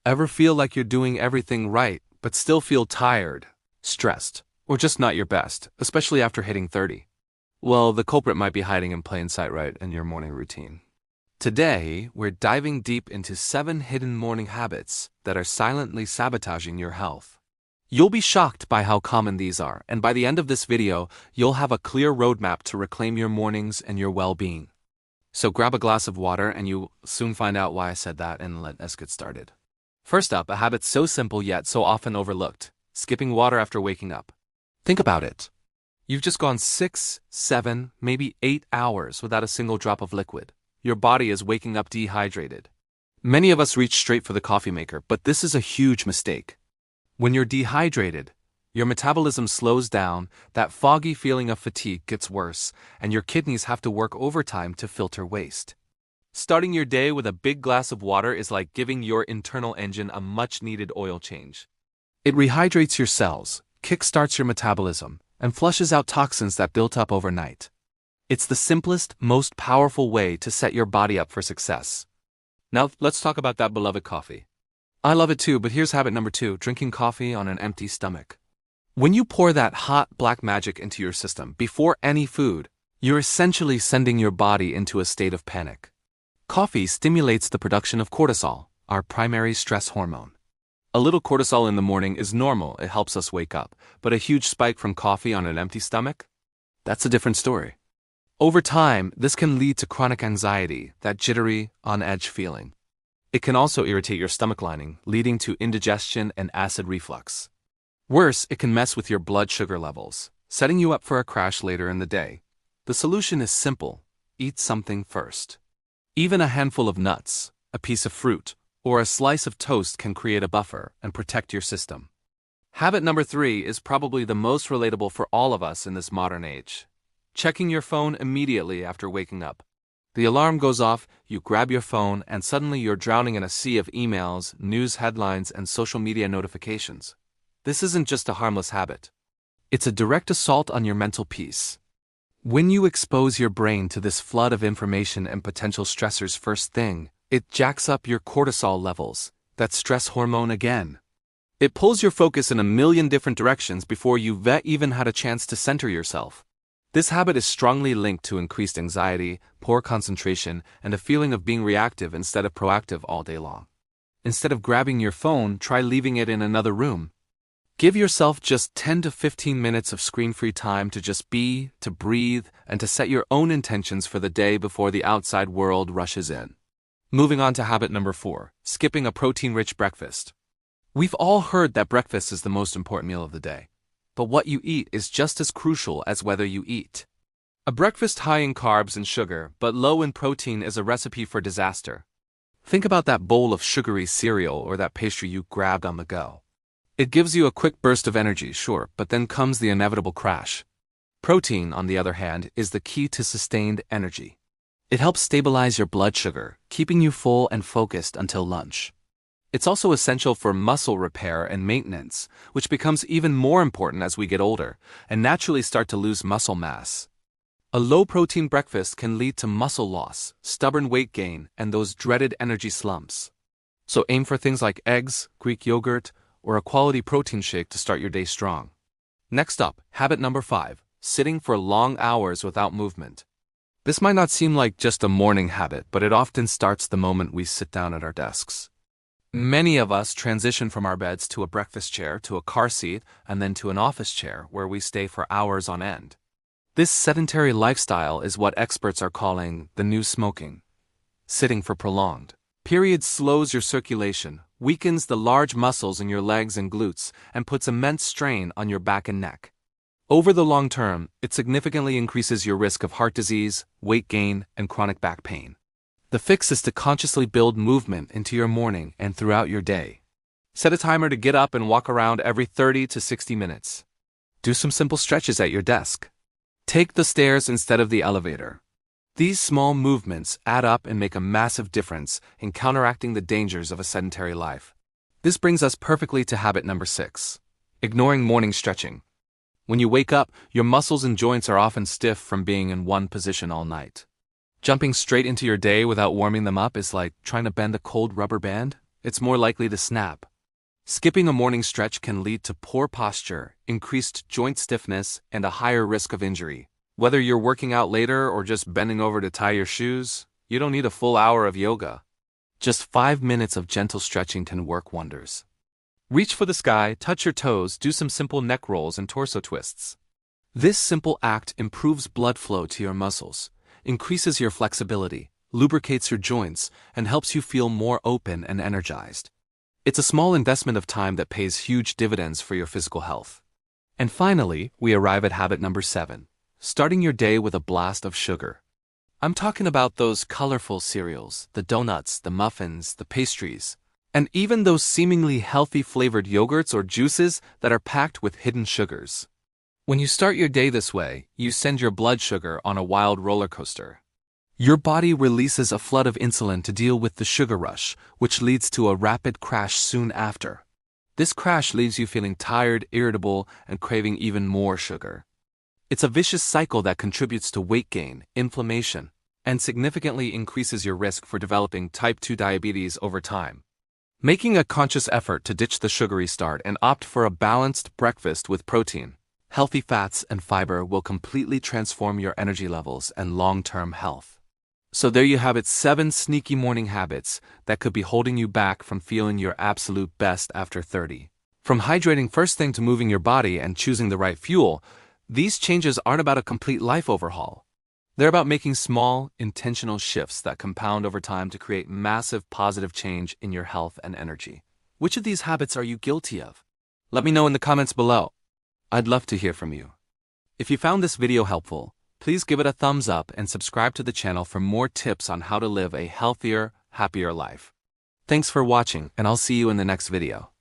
Ever feel like you're doing everything right, but still feel tired, stressed, or just not your best, especially after hitting 30? Well, the culprit might be hiding in plain sight right in your morning routine. Today, we're diving deep into 7 hidden morning habits that are silently sabotaging your health. You'll be shocked by how common these are, and by the end of this video, you'll have a clear roadmap to reclaim your mornings and your well-being. So grab a glass of water and you'll soon find out why I said that, and let us get started. First up, a habit so simple yet so often overlooked: skipping water after waking up. Think about it. You've just gone 6, 7, maybe 8 hours without a single drop of liquid. Your body is waking up dehydrated. Many of us reach straight for the coffee maker, but this is a huge mistake. When you're dehydrated, your metabolism slows down, that foggy feeling of fatigue gets worse, and your kidneys have to work overtime to filter waste. Starting your day with a big glass of water is like giving your internal engine a much-needed oil change. It rehydrates your cells, kickstarts your metabolism, and flushes out toxins that built up overnight. It's the simplest, most powerful way to set your body up for success. Now, let's talk about that beloved coffee. I love it too, but here's habit number 2, drinking coffee on an empty stomach. When you pour that hot black magic into your system before any food, you're essentially sending your body into a state of panic. Coffee stimulates the production of cortisol, our primary stress hormone. A little cortisol in the morning is normal, it helps us wake up, but a huge spike from coffee on an empty stomach? That's a different story. Over time, this can lead to chronic anxiety, that jittery, on-edge feeling. It can also irritate your stomach lining, leading to indigestion and acid reflux. Worse, it can mess with your blood sugar levels, setting you up for a crash later in the day. The solution is simple: eat something first. Even a handful of nuts, a piece of fruit, or a slice of toast can create a buffer and protect your system. Habit number 3 is probably the most relatable for all of us in this modern age: checking your phone immediately after waking up. The alarm goes off, you grab your phone, and suddenly you're drowning in a sea of emails, news headlines, and social media notifications. This isn't just a harmless habit. It's a direct assault on your mental peace. When you expose your brain to this flood of information and potential stressors first thing, it jacks up your cortisol levels, that stress hormone again. It pulls your focus in a million different directions before you've even had a chance to center yourself. This habit is strongly linked to increased anxiety, poor concentration, and a feeling of being reactive instead of proactive all day long. Instead of grabbing your phone, try leaving it in another room. Give yourself just 10 to 15 minutes of screen-free time to just be, to breathe, and to set your own intentions for the day before the outside world rushes in. Moving on to habit number 4, skipping a protein-rich breakfast. We've all heard that breakfast is the most important meal of the day. But what you eat is just as crucial as whether you eat. A breakfast high in carbs and sugar, but low in protein is a recipe for disaster. Think about that bowl of sugary cereal or that pastry you grabbed on the go. It gives you a quick burst of energy, sure, but then comes the inevitable crash. Protein, on the other hand, is the key to sustained energy. It helps stabilize your blood sugar, keeping you full and focused until lunch. It's also essential for muscle repair and maintenance, which becomes even more important as we get older and naturally start to lose muscle mass. A low-protein breakfast can lead to muscle loss, stubborn weight gain, and those dreaded energy slumps. So aim for things like eggs, Greek yogurt, or a quality protein shake to start your day strong. Next up, habit number 5, sitting for long hours without movement. This might not seem like just a morning habit, but it often starts the moment we sit down at our desks. Many of us transition from our beds to a breakfast chair, to a car seat, and then to an office chair where we stay for hours on end. This sedentary lifestyle is what experts are calling the new smoking. Sitting for prolonged periods slows your circulation, weakens the large muscles in your legs and glutes, and puts immense strain on your back and neck. Over the long term, it significantly increases your risk of heart disease, weight gain, and chronic back pain. The fix is to consciously build movement into your morning and throughout your day. Set a timer to get up and walk around every 30 to 60 minutes. Do some simple stretches at your desk. Take the stairs instead of the elevator. These small movements add up and make a massive difference in counteracting the dangers of a sedentary life. This brings us perfectly to habit number 6, ignoring morning stretching. When you wake up, your muscles and joints are often stiff from being in one position all night. Jumping straight into your day without warming them up is like trying to bend a cold rubber band. it's more likely to snap. Skipping a morning stretch can lead to poor posture, increased joint stiffness, and a higher risk of injury. Whether you're working out later or just bending over to tie your shoes, you don't need a full hour of yoga. Just 5 minutes of gentle stretching can work wonders. Reach for the sky, touch your toes, do some simple neck rolls and torso twists. This simple act improves blood flow to your muscles, increases your flexibility, lubricates your joints, and helps you feel more open and energized. It's a small investment of time that pays huge dividends for your physical health. And finally, we arrive at habit number 7, starting your day with a blast of sugar. I'm talking about those colorful cereals, the donuts, the muffins, the pastries, and even those seemingly healthy flavored yogurts or juices that are packed with hidden sugars. When you start your day this way, you send your blood sugar on a wild roller coaster. Your body releases a flood of insulin to deal with the sugar rush, which leads to a rapid crash soon after. This crash leaves you feeling tired, irritable, and craving even more sugar. It's a vicious cycle that contributes to weight gain, inflammation, and significantly increases your risk for developing type 2 diabetes over time. Making a conscious effort to ditch the sugary start and opt for a balanced breakfast with protein, healthy fats, and fiber will completely transform your energy levels and long-term health. So there you have it, 7 sneaky morning habits that could be holding you back from feeling your absolute best after 30. From hydrating first thing to moving your body and choosing the right fuel, these changes aren't about a complete life overhaul. They're about making small, intentional shifts that compound over time to create massive positive change in your health and energy. Which of these habits are you guilty of? Let me know in the comments below. I'd love to hear from you. If you found this video helpful, please give it a thumbs up and subscribe to the channel for more tips on how to live a healthier, happier life. Thanks for watching, and I'll see you in the next video.